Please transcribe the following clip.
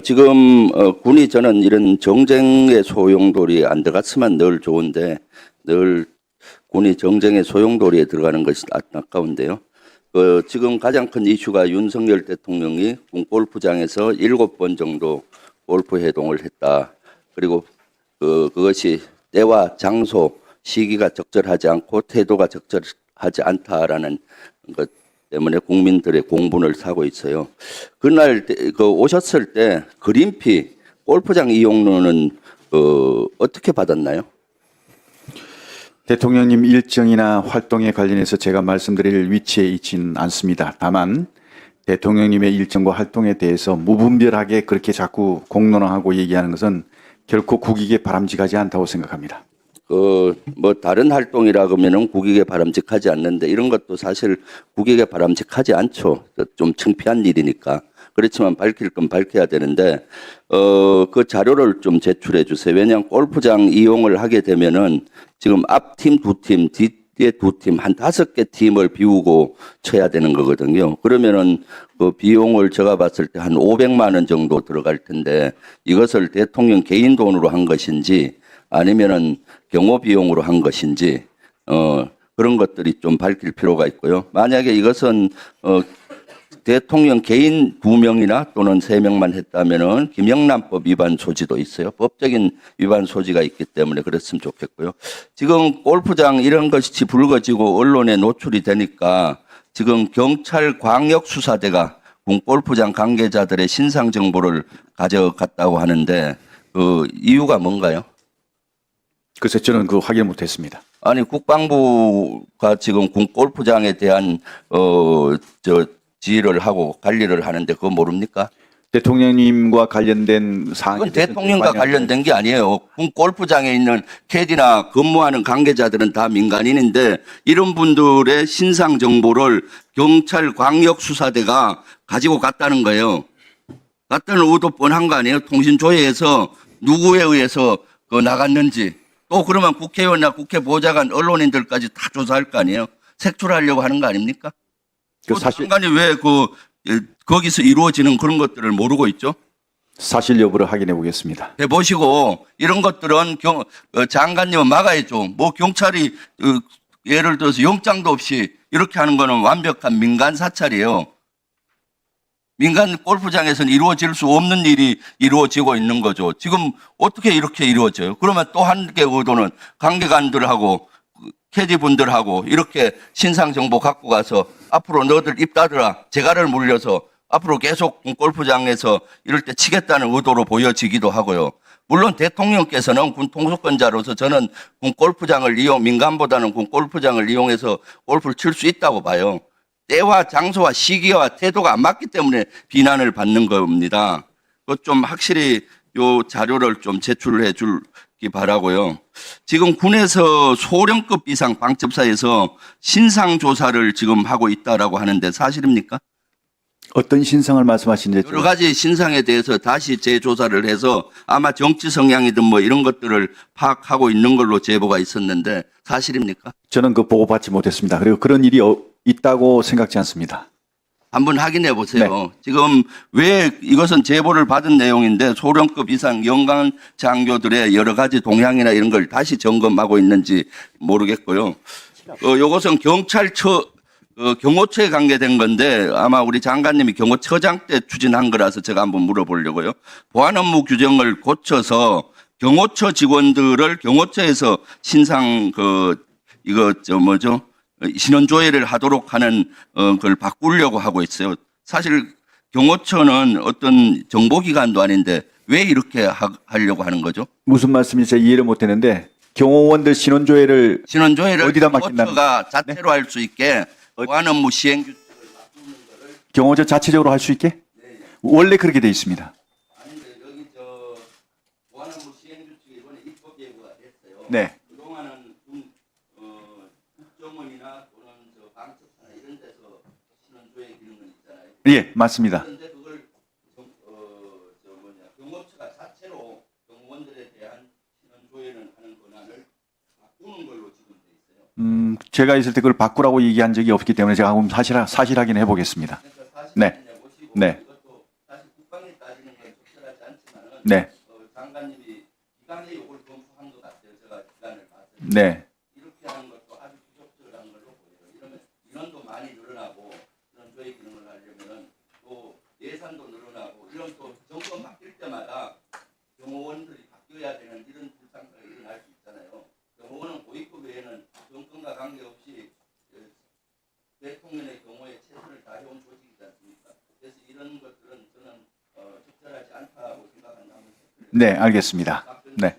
지금 군이 저는 이런 정쟁의 소용돌이에 안 들어갔으면 늘 좋은데 늘 군이 정쟁의 소용돌이에 들어가는 것이 안타까운데요. 지금 가장 큰 이슈가 윤석열 대통령이 군 골프장에서 7번 정도 골프 회동을 했다. 그리고 그것이 때와 장소, 시기가 적절하지 않고 태도가 적절하지 않다라는 것 때문에 국민들의 공분을 사고 있어요. 그날 오셨을 때 그린피 골프장 이용료는 어떻게 받았나요? 대통령님 일정이나 활동에 관련해서 제가 말씀드릴 위치에 있지는 않습니다. 다만 대통령님의 일정과 활동에 대해서 무분별하게 그렇게 자꾸 공론화하고 얘기하는 것은 결코 국익에 바람직하지 않다고 생각합니다. 뭐 다른 활동이라 그러면은 국익에 바람직하지 않는데 이런 것도 사실 국익에 바람직하지 않죠. 좀 창피한 일이니까. 그렇지만 밝힐 건 밝혀야 되는데 그 자료를 좀 제출해 주세요. 왜냐하면 골프장 이용을 하게 되면은 지금 앞팀 2팀, 뒤에 2팀, 한 5개 팀을 비우고 쳐야 되는 거거든요. 그러면은 그 비용을 제가 봤을 때 한 500만 원 정도 들어갈 텐데 이것을 대통령 개인 돈으로 한 것인지 아니면은 경호 비용으로 한 것인지 그런 것들이 좀 밝힐 필요가 있고요. 만약에 이것은 대통령 개인 2명이나 또는 3명만 했다면은 김영란법 위반 소지도 있어요. 법적인 위반 소지가 있기 때문에 그랬으면 좋겠고요. 지금 골프장 이런 것이 불거지고 언론에 노출이 되니까 지금 경찰 광역수사대가 군 골프장 관계자들의 신상 정보를 가져갔다고 하는데 그 이유가 뭔가요? 글쎄 저는 그거 확인 못했습니다. 아니 국방부가 지금 군 골프장에 대한 지휘를 하고 관리를 하는데 그거 모릅니까? 대통령님과 관련된 사항이 그건 대통령과 관련된 게 아니에요. 군 골프장에 있는 캐디나 근무하는 관계자들은 다 민간인인데 이런 분들의 신상 정보를 경찰 광역수사대가 가지고 갔다는 거예요. 갔다는 의도 뻔한 거 아니에요? 통신조회에서 누구에 의해서 나갔는지 또 그러면 국회의원이나 국회 보좌관 언론인들까지 다 조사할 거 아니에요? 색출하려고 하는 거 아닙니까? 사실 장관이 왜 거기서 이루어지는 그런 것들을 모르고 있죠? 사실 여부를 확인해 보겠습니다. 해보시고 이런 것들은 장관님은 막아야죠. 뭐 경찰이 예를 들어서 영장도 없이 이렇게 하는 거는 완벽한 민간 사찰이에요. 민간 골프장에서는 이루어질 수 없는 일이 이루어지고 있는 거죠. 지금 어떻게 이렇게 이루어져요? 그러면 또 한 개 의도는 관계관들하고 캐디분들하고 이렇게 신상 정보 갖고 가서 앞으로 너들 입 닫으라. 재갈을 물려서 앞으로 계속 골프장에서 이럴 때 치겠다는 의도로 보여지기도 하고요. 물론 대통령께서는 군 통수권자로서 저는 군 골프장을 민간보다는 군 골프장을 이용해서 골프를 칠 수 있다고 봐요. 때와 장소와 시기와 태도가 안 맞기 때문에 비난을 받는 겁니다. 그것 좀 확실히 요 자료를 좀 제출해 주기 바라고요. 지금 군에서 소령급 이상 방첩사에서 신상 조사를 지금 하고 있다라고 하는데 사실입니까? 어떤 신상을 말씀하시는지 여러 가지 신상에 대해서 다시 재조사를 해서 아마 정치 성향이든 뭐 이런 것들을 파악하고 있는 걸로 제보가 있었는데 사실입니까? 저는 그 보고받지 못했습니다. 그리고 그런 일이 있다고 생각지 않습니다. 한번 확인해 보세요. 네. 지금 왜 이것은 제보를 받은 내용인데 소령급 이상 연간 장교들의 여러 가지 동향이나 이런 걸 다시 점검하고 있는지 모르겠고요. 이것은 경호처에 관계된 건데 아마 우리 장관님이 경호처장 때 추진한 거라서 제가 한번 물어보려고요. 보안 업무 규정을 고쳐서 경호처 직원들을 경호처에서 신상 신원조회를 하도록 하는 걸 바꾸려고 하고 있어요. 사실 경호처는 어떤 정보기관도 아닌데 왜 이렇게 하려고 하는 거죠? 무슨 말씀인지 이해를 못했는데 경호원들 신원조회를 어디다 맡긴다는 경호처가 자체로 할 수 있게 보안 업무 시행 규칙을 바꾸는 거를 경호처 자체적으로 할 수 있게? 원래 그렇게 돼 있습니다. 아닌데 여기 보안 업무 시행 규칙이 이번에 입법 예고가 됐어요. 네. 그동안은 국정원이나 또는 방첩사나 이런 데서 신원조회 기능은 있잖아요. 예, 맞습니다. 그런데 그걸 경호처가 자체로 경호원들에 대한 신원조회를 하는 권한을 바꾸는 걸로 지금 돼 있어요. 제가 있을 때 그걸 바꾸라고 얘기한 적이 없기 때문에 제가 한번 사실 확인해 보겠습니다. 그러니까 사실 네. 보시고 네. 이것도 사실 국방에 따지는 건 적절하지 네. 장관님이 기간에 이걸 검토한 것 같아요. 제가 기간을 봤을 때. 네. 이렇게 하는 것도 아주 부적절한 걸로 보여요. 이러면 인원도 많이 늘어나고 이런 조회 기능을 하려면은 또 예산도 늘어나고 이런 또 정권 바뀔 때마다 경호원들이 바뀌어야 되는 이런 불상사가 일어날 수 있잖아요. 경호원은 고위급 외에는 정권과 관계없이 대통령의 경우에 최선을 다해온 조직이지 않습니까? 그래서 이런 것들은 저는 적절하지 않다고 생각한다면 네, 알겠습니다. 네.